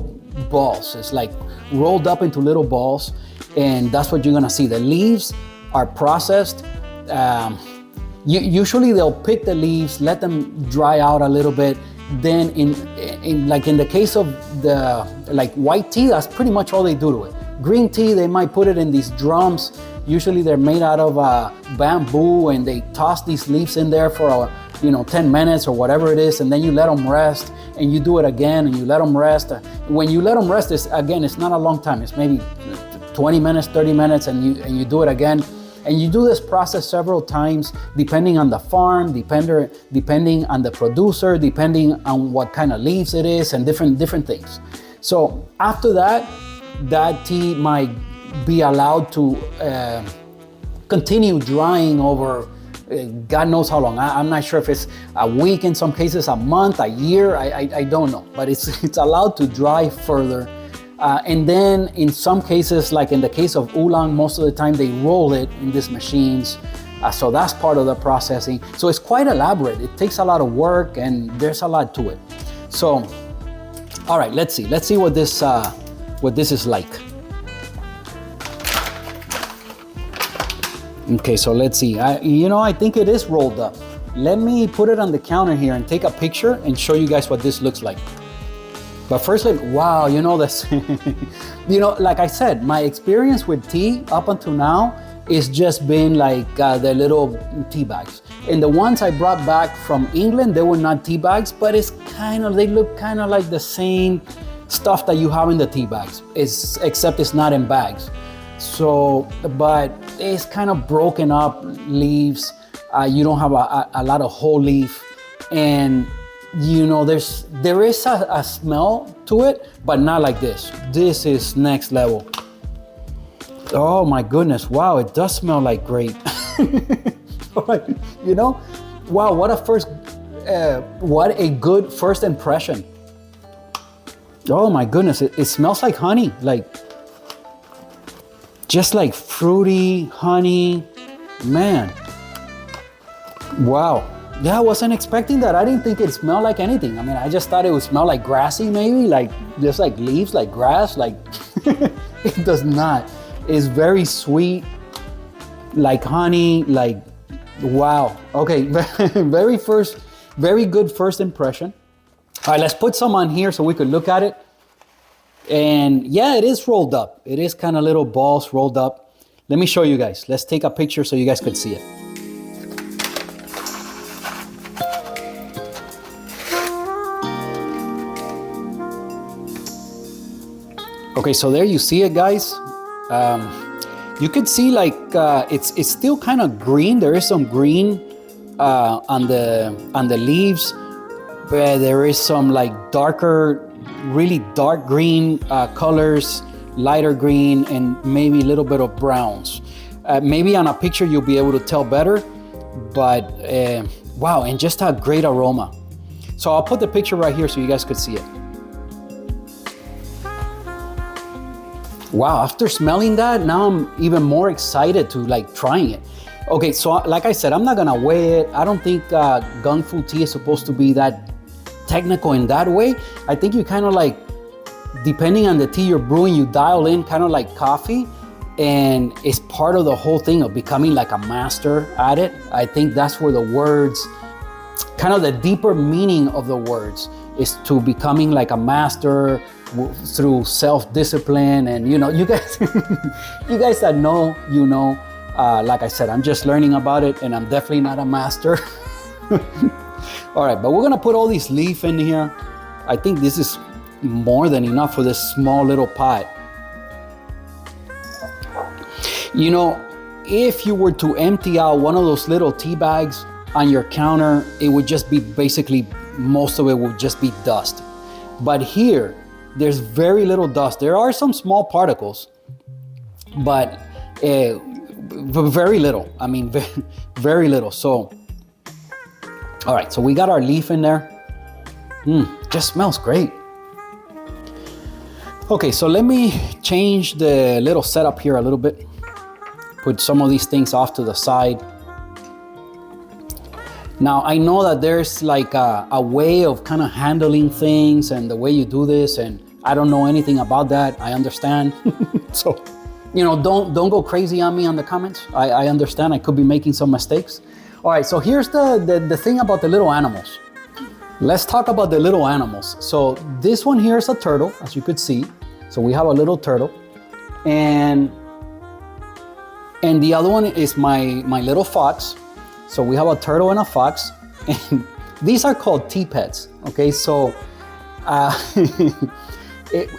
balls. It's like rolled up into little balls, and that's what you're gonna see. The leaves are processed. Usually they'll pick the leaves, let them dry out a little bit. Then in the case of the white tea, that's pretty much all they do to it. Green tea, they might put it in these drums. Usually they're made out of bamboo, and they toss these leaves in there for 10 minutes or whatever it is, and then you let them rest, and you do it again, and you let them rest. When you let them rest, it's not a long time. It's maybe 20 minutes, 30 minutes, and you do it again. And you do this process several times, depending on the farm, depending on the producer, depending on what kind of leaves it is, and different things. So after that tea might be allowed to continue drying over God knows how long. I'm not sure if it's a week in some cases, a month, a year, I don't know. But it's allowed to dry further. And then in some cases, like in the case of oolong, most of the time they roll it in these machines. So that's part of the processing. So it's quite elaborate. It takes a lot of work and there's a lot to it. So, all right, let's see what this is like. Okay, so let's see. I think it is rolled up. Let me put it on the counter here and take a picture and show you guys what this looks like. But first, wow, this, like I said, my experience with tea up until now is just been like the little tea bags. And the ones I brought back from England, they were not tea bags, but they look kind of like the same stuff that you have in the tea bags, except it's not in bags. So, but it's kind of broken up leaves. You don't have a lot of whole leaf. And there is a smell to it, but not like this. This is next level. Oh my goodness, wow, it does smell like grape. Wow, what a good first impression. Oh my goodness, it smells like honey, just like fruity honey, man. Wow. Yeah, I wasn't expecting that. I didn't think it smelled like anything. I mean, I just thought it would smell like grassy, maybe, just like leaves, like grass, it does not. It's very sweet, like honey, wow. Okay, very good first impression. All right, let's put some on here so we could look at it. And yeah, it is rolled up. It is kind of little balls rolled up. Let me show you guys. Let's take a picture so you guys could see it. Okay, so there you see it, guys. You could see it's still kind of green. There is some green on the leaves, but there is some darker, really dark green colors, lighter green, and maybe a little bit of browns. Maybe on a picture you'll be able to tell better, but wow, and just a great aroma. So I'll put the picture right here so you guys could see it. Wow, after smelling that, now I'm even more excited to trying it. Okay, so like I said, I'm not gonna weigh it. I don't think Gung Fu tea is supposed to be that technical in that way. I think you kind of depending on the tea you're brewing, you dial in kind of like coffee, and it's part of the whole thing of becoming like a master at it. I think that's where the words, kind of the deeper meaning of the words is to becoming like a master through self-discipline. And you guys you guys that know, like I said, I'm just learning about it and I'm definitely not a master. All right, but we're gonna put all these leaf in here. I think this is more than enough for this small little pot. If you were to empty out one of those little tea bags on your counter, it would just be basically, most of it would just be dust. But here, there's very little dust. There are some small particles, but very little. I mean, very little. So, all right, so we got our leaf in there. Just smells great. Okay, so let me change the little setup here a little bit. Put some of these things off to the side. Now, I know that there's a way of kind of handling things and the way you do this, and I don't know anything about that. I understand. So, don't go crazy on me on the comments. I understand I could be making some mistakes. All right, so here's the thing about the little animals. Let's talk about the little animals. So this one here is a turtle, as you could see. So we have a little turtle, and the other one is my little fox. So we have a turtle and a fox, and these are called tea pets. Okay, so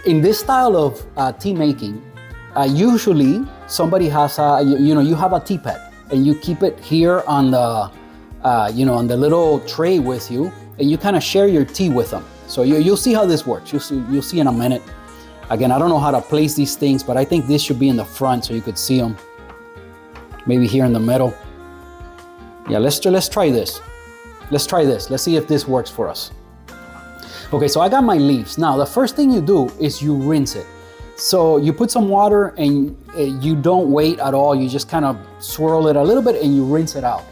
in this style of tea making, usually somebody has you have a tea pet, and you keep it here on the on the little tray with you, and you kind of share your tea with them. So you'll see how this works. You'll see in a minute. Again, I don't know how to place these things, but I think this should be in the front so you could see them. Maybe here in the middle. Yeah, let's try this. Let's try this. Let's see if this works for us. Okay, so I got my leaves. Now, the first thing you do is you rinse it. So you put some water and you don't wait at all. You just kind of swirl it a little bit and you rinse it out.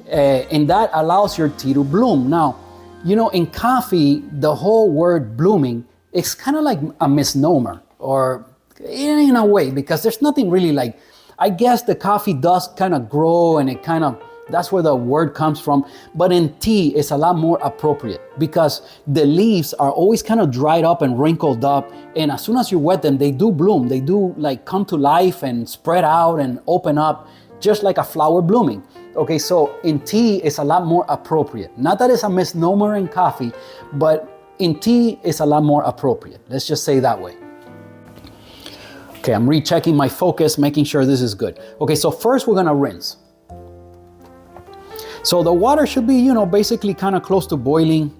And that allows your tea to bloom. Now, you know, in coffee, the whole word blooming, it's kind of like a misnomer, or in a way, because there's nothing really like, I guess the coffee does kind of grow and it kind of, that's where the word comes from. But in tea, it's a lot more appropriate because the leaves are always kind of dried up and wrinkled up. And as soon as you wet them, they do bloom. They do like come to life and spread out and open up just like a flower blooming. Okay, so in tea, it's a lot more appropriate. Not that it's a misnomer in coffee, but in tea, it's a lot more appropriate. Let's just say that way. Okay, I'm rechecking my focus, making sure this is good. Okay, so first we're gonna rinse. So the water should be, you know, basically kind of close to boiling.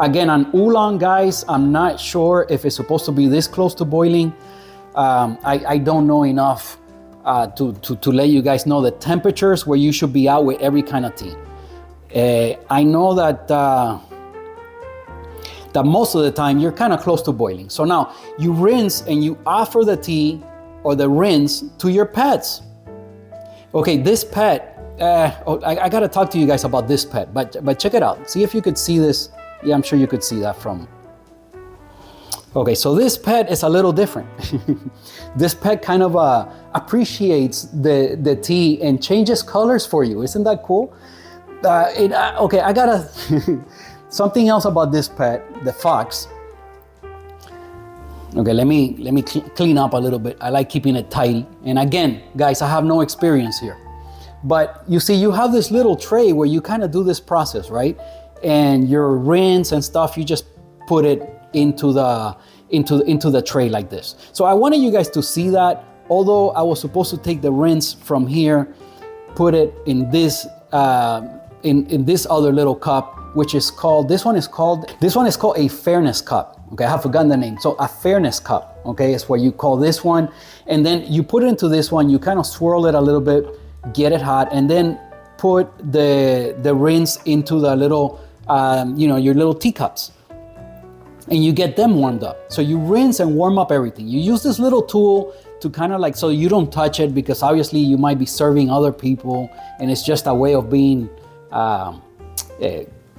Again, on oolong, guys, I'm not sure if it's supposed to be this close to boiling. I don't know enough to let you guys know the temperatures where you should be out with every kind of tea. I know that that most of the time you're kind of close to boiling. So now you rinse and you offer the tea or the rinse to your pets. Okay, this pet, I gotta talk to you guys about this pet, but check it out. See if you could see this. Yeah, I'm sure you could see that from. Okay, so this pet is a little different. This pet kind of appreciates the tea and changes colors for you. Isn't that cool? Okay, I gotta, something else about this pet, the fox. Okay, let me clean up a little bit. I like keeping it tidy. And again, guys, I have no experience here. But you see, you have this little tray where you kind of do this process, right? And your rinse and stuff, you just put it into the tray like this. So I wanted you guys to see that. Although I was supposed to take the rinse from here, put it in this in this other little cup, which is called, this one is called a fairness cup. Okay, I have forgotten the name. So a fairness cup, okay, is what you call this one. And then you put it into this one, you kind of swirl it a little bit, get it hot, and then put the rinse into the little, your little teacups. And you get them warmed up. So you rinse and warm up everything. You use this little tool to kind of like, so you don't touch it, because obviously you might be serving other people, and it's just a way of being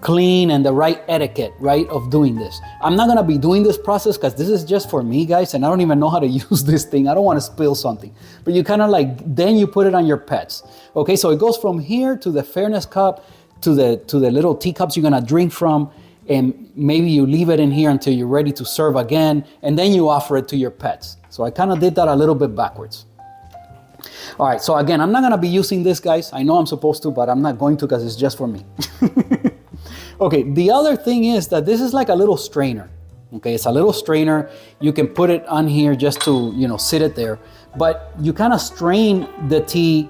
clean and the right etiquette, right, of doing this. I'm not gonna be doing this process because this is just for me, guys, and I don't even know how to use this thing. I don't want to spill something. But you kind of like, then you put it on your pets. Okay, so it goes from here to the fairness cup to the little teacups you're gonna drink from, and maybe you leave it in here until you're ready to serve again, and then you offer it to your pets. So I kind of did that a little bit backwards. All right, so again, I'm not gonna be using this, guys. I know I'm supposed to, but I'm not going to because it's just for me. Okay, the other thing is that this is like a little strainer. Okay, it's a little strainer. You can put it on here just to, sit it there. But you kind of strain the tea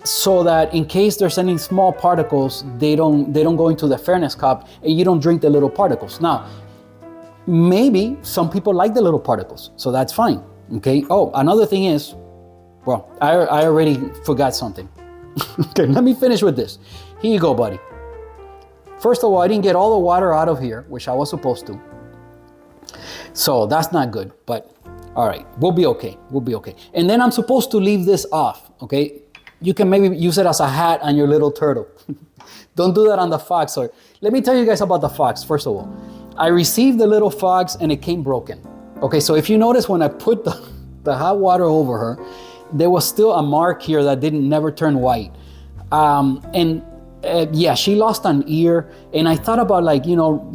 so that in case there's any small particles, they don't go into the fairness cup and you don't drink the little particles. Now, maybe some people like the little particles, so that's fine. Okay, oh, another thing is, well, I already forgot something. Okay, let me finish with this. Here you go, buddy. First of all, I didn't get all the water out of here, which I was supposed to. So that's not good, but all right, we'll be okay. We'll be okay. And then I'm supposed to leave this off, okay? You can maybe use it as a hat on your little turtle. Don't do that on the fox. Or let me tell you guys about the fox, first of all. I received the little fox and it came broken. Okay, so if you notice when I put the hot water over her, there was still a mark here that never turn white. Yeah, she lost an ear, and I thought about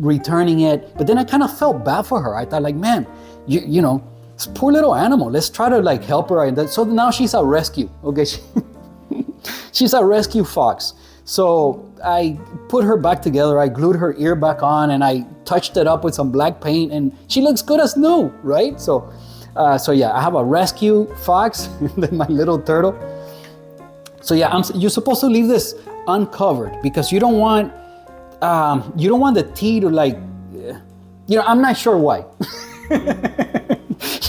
returning it, but then I kind of felt bad for her. I thought man, this poor little animal, let's try to help her. And so now she's a rescue, okay? She's a rescue fox. So I put her back together, I glued her ear back on, and I touched it up with some black paint, and she looks good as new, right? So yeah, I have a rescue fox, and then my little turtle. So yeah, you're supposed to leave this uncovered because you don't want the tea to I'm not sure why.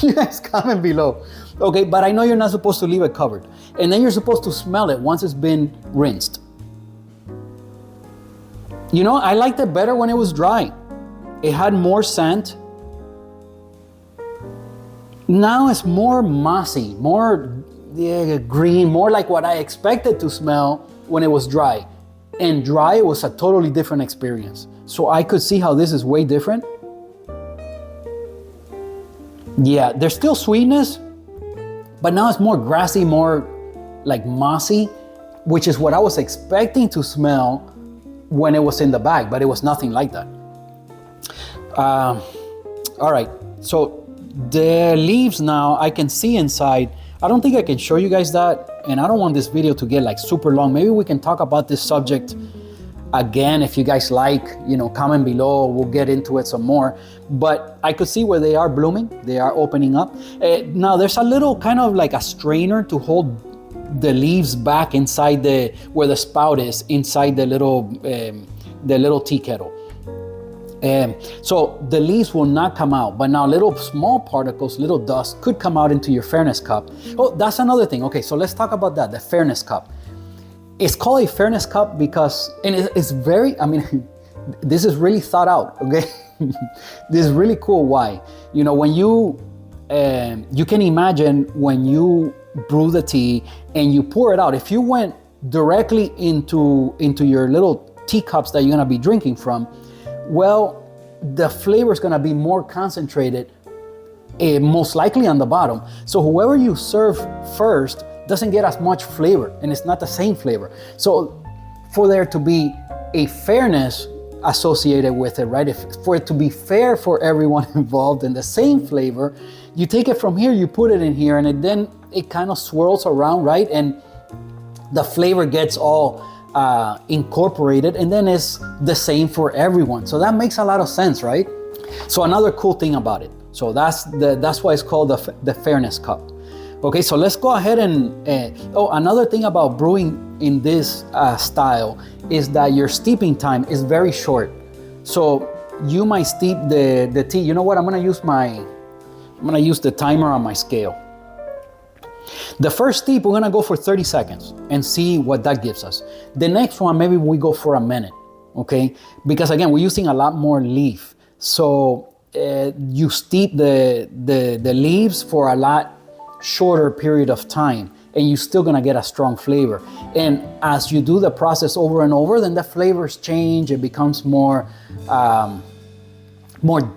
You guys comment below. Okay, but I know you're not supposed to leave it covered. And then you're supposed to smell it once it's been rinsed. You know, I liked it better when it was dry. It had more scent. Now it's more mossy, more green, more like what I expected to smell when it was dry. And dry was a totally different experience. So I could see how this is way different. Yeah, there's still sweetness, but now it's more grassy, more like mossy, which is what I was expecting to smell when it was in the bag, but it was nothing like that. All right, so the leaves now, I can see inside. I don't think I can show you guys that, and I don't want this video to get like super long. Maybe we can talk about this subject again if you guys like, you know, comment below, we'll get into it some more. But I could see where they are blooming, they are opening up. Now there's a little kind of like a strainer to hold the leaves back inside where the spout is, inside the little tea kettle. So the leaves will not come out, but now little small particles, little dust could come out into your fairness cup. Oh, that's another thing. Okay, so let's talk about that, the fairness cup. It's called a fairness cup because, and it's very, I mean, this is really thought out, okay? This is really cool. Why? You know, when you can imagine when you brew the tea and you pour it out, if you went directly into your little teacups that you're gonna be drinking from, well, the flavor is gonna be more concentrated, most likely on the bottom. So whoever you serve first doesn't get as much flavor, and it's not the same flavor. So for there to be a fairness associated with it, right? For it to be fair for everyone involved in the same flavor, you take it from here, you put it in here, and then it kind of swirls around, right? And the flavor gets all incorporated, and then it's the same for everyone. So that makes a lot of sense, right? So another cool thing about it. So that's why it's called the fairness cup. Okay, so let's go ahead and, another thing about brewing in this style is that your steeping time is very short. So you might steep the tea. You know what? I'm gonna use the timer on my scale. The first steep, we're gonna go for 30 seconds and see what that gives us. The next one, maybe we go for a minute, okay? Because again, we're using a lot more leaf. So you steep the leaves for a lot shorter period of time, and you're still gonna get a strong flavor. And as you do the process over and over, then the flavors change. It becomes more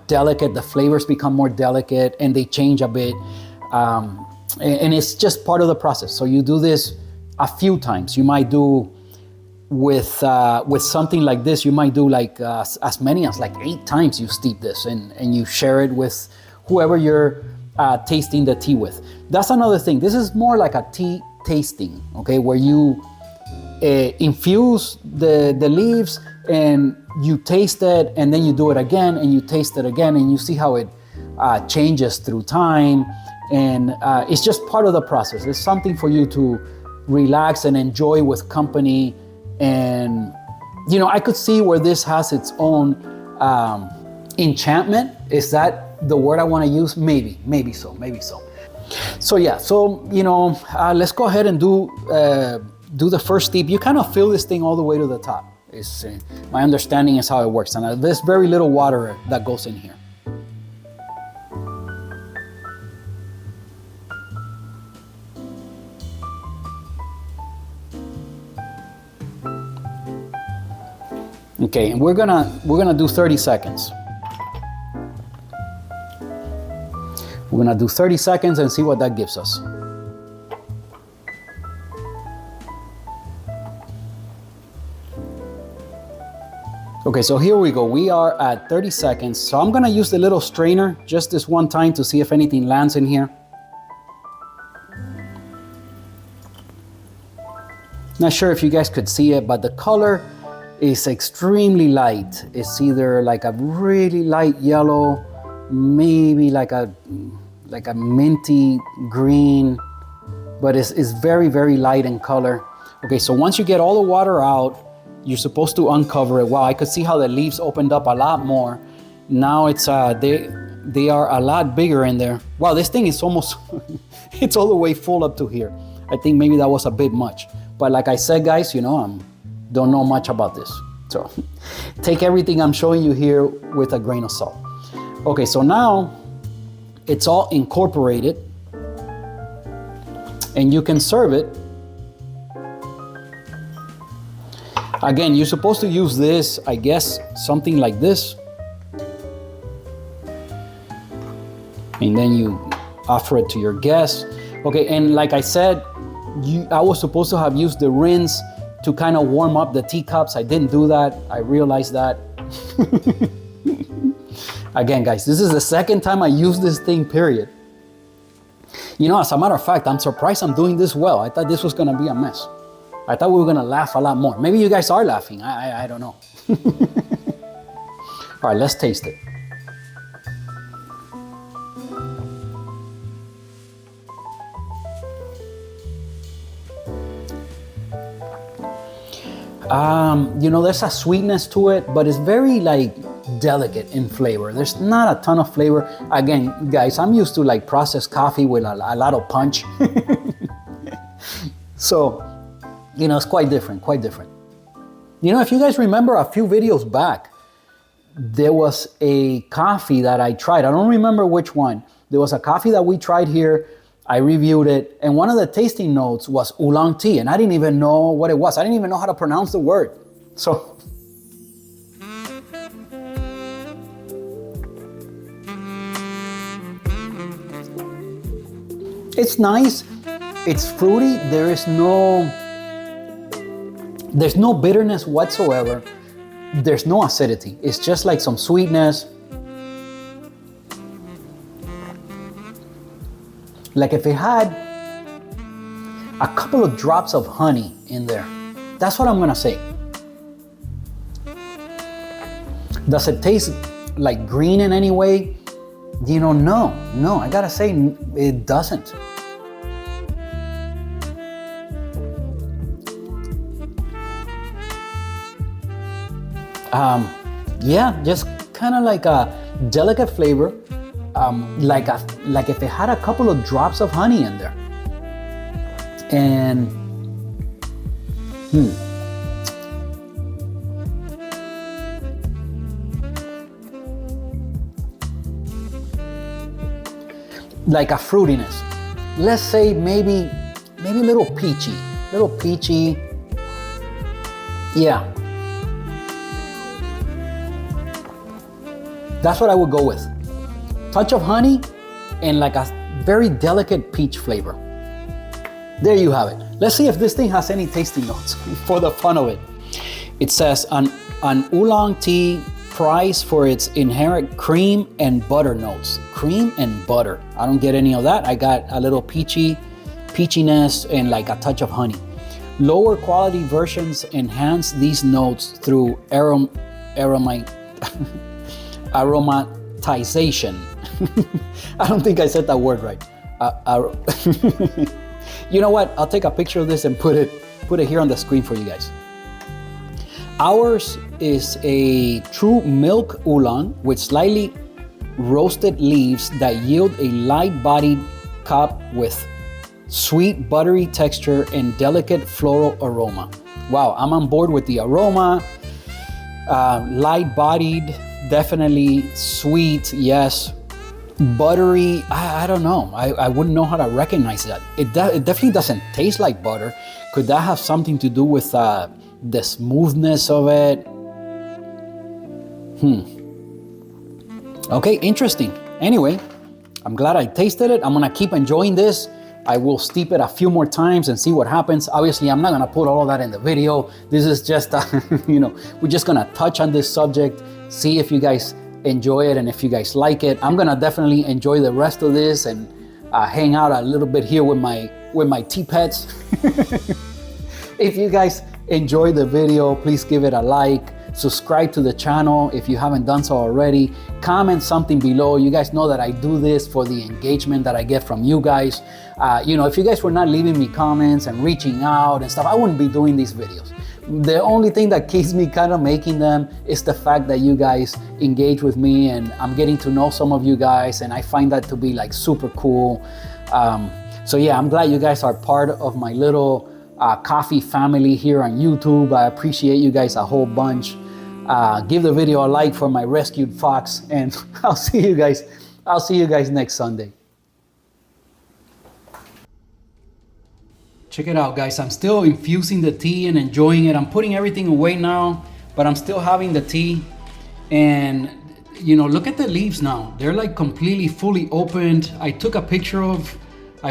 delicate. The flavors become more delicate, and they change a bit. And it's just part of the process. So you do this a few times. You might do with something like this, you might do like as many as like 8 times you steep this, and you share it with whoever you're tasting the tea with. That's another thing. This is more like a tea tasting, okay, where you infuse the leaves and you taste it, and then you do it again and you taste it again, and you see how it changes through time. And it's just part of the process. It's something for you to relax and enjoy with company. And, you know, I could see where this has its own enchantment. Is that the word I want to use? Maybe so. So yeah, so, you know, let's go ahead and do the first steep. You kind of fill this thing all the way to the top. My understanding is how it works. And there's very little water that goes in here. Okay, and we're gonna do 30 seconds. We're gonna do 30 seconds and see what that gives us. Okay, so here we go. We are at 30 seconds. So I'm gonna use the little strainer just this one time to see if anything lands in here. Not sure if you guys could see it, but the color is extremely light. It's either like a really light yellow, maybe like a minty green, but it's very, very light in color. Okay, so once you get all the water out, you're supposed to uncover it. Wow, I could see how the leaves opened up a lot more. Now it's they are a lot bigger in there. Wow, this thing is almost it's all the way full up to here. I think maybe that was a bit much. But like I said, guys, you know, don't know much about this. So take everything I'm showing you here with a grain of salt. Okay, so now it's all incorporated and you can serve it. Again, you're supposed to use this, I guess, something like this. And then you offer it to your guests. Okay, and like I said, I was supposed to have used the rinse to kind of warm up the teacups. I didn't do that. I realized that. Again, guys, this is the second time I use this thing, period. You know, as a matter of fact, I'm surprised I'm doing this well. I thought this was gonna be a mess. I thought we were gonna laugh a lot more. Maybe you guys are laughing, I don't know. All right, let's taste it. You know, there's a sweetness to it, but it's very like delicate in flavor. There's not a ton of flavor. Again, guys, I'm used to like processed coffee with a lot of punch. So, you know, it's quite different, quite different. You know, if you guys remember a few videos back, there was a coffee that I tried. I don't remember which one. There was a coffee that we tried here. I reviewed it, and one of the tasting notes was oolong tea, and I didn't even know what it was. I didn't even know how to pronounce the word. So, it's nice. It's fruity. There's no bitterness whatsoever. There's no acidity. It's just like some sweetness. Like if it had a couple of drops of honey in there. That's what I'm gonna say. Does it taste like green in any way? You know, no, I gotta say it doesn't. Yeah, just kind of like a delicate flavor. Like if it had a couple of drops of honey in there. And like a fruitiness. Let's say maybe a little peachy. Yeah. That's what I would go with. Touch of honey and like a very delicate peach flavor. There you have it. Let's see if this thing has any tasting notes for the fun of it. It says an oolong tea prized for its inherent cream and butter notes. Cream and butter. I don't get any of that. I got a little peachiness and like a touch of honey. Lower quality versions enhance these notes through aromatization. I don't think I said that word right. You know what? I'll take a picture of this and put it here on the screen for you guys. Ours is a true milk oolong with slightly roasted leaves that yield a light-bodied cup with sweet buttery texture and delicate floral aroma. Wow, I'm on board with the aroma. Light-bodied, definitely sweet, yes. Buttery, I don't know. I wouldn't know how to recognize that. It definitely doesn't taste like butter. Could that have something to do with the smoothness of it? Okay, interesting. Anyway, I'm glad I tasted it. I'm gonna keep enjoying this. I will steep it a few more times and see what happens. Obviously, I'm not gonna put all of that in the video. This is just, you know, we're just gonna touch on this subject, see if you guys enjoy it and if you guys like it. I'm gonna definitely enjoy the rest of this and hang out a little bit here with my tea pets. If you guys enjoy the video, please give it a like. Subscribe to the channel if you haven't done so already. Comment something below. You guys know that I do this for the engagement that I get from you guys. You know, if you guys were not leaving me comments and reaching out and stuff, I wouldn't be doing these videos. The only thing that keeps me kind of making them is the fact that you guys engage with me and I'm getting to know some of you guys, and I find that to be like super cool. So yeah, I'm glad you guys are part of my little coffee family here on YouTube. I appreciate you guys a whole bunch. Give the video a like for my rescued fox, and I'll see you guys next Sunday. Check it out, guys. I'm still infusing the tea and enjoying it. I'm putting everything away now, but I'm still having the tea. And you know, look at the leaves now. They're like completely fully opened. I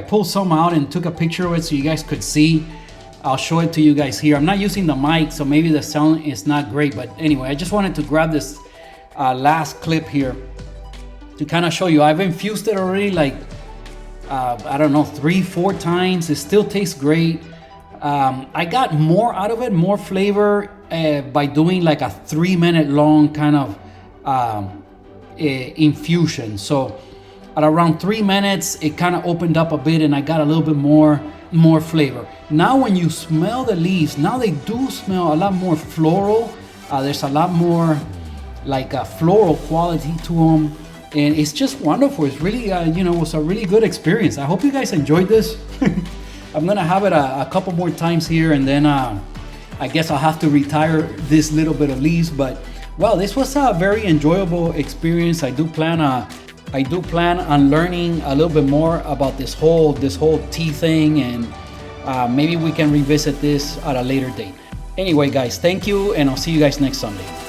pulled some out and took a picture of it so you guys could see. I'll show it to you guys here. I'm not using the mic, so maybe the sound is not great, but anyway, I just wanted to grab this last clip here to kind of show you. I've infused it already like I don't know, 3-4 times. It still tastes great. I got more out of it, more flavor by doing like a 3-minute long kind of infusion. So at around 3 minutes, it kind of opened up a bit and I got a little bit more flavor. Now when you smell the leaves, now they do smell a lot more floral. There's a lot more like a floral quality to them. And it's just wonderful. It's really, it was a really good experience. I hope you guys enjoyed this. I'm gonna have it a couple more times here, and then I guess I'll have to retire this little bit of leaves. But well, this was a very enjoyable experience. I do plan on learning a little bit more about this whole tea thing, and maybe we can revisit this at a later date. Anyway, guys, thank you, and I'll see you guys next Sunday.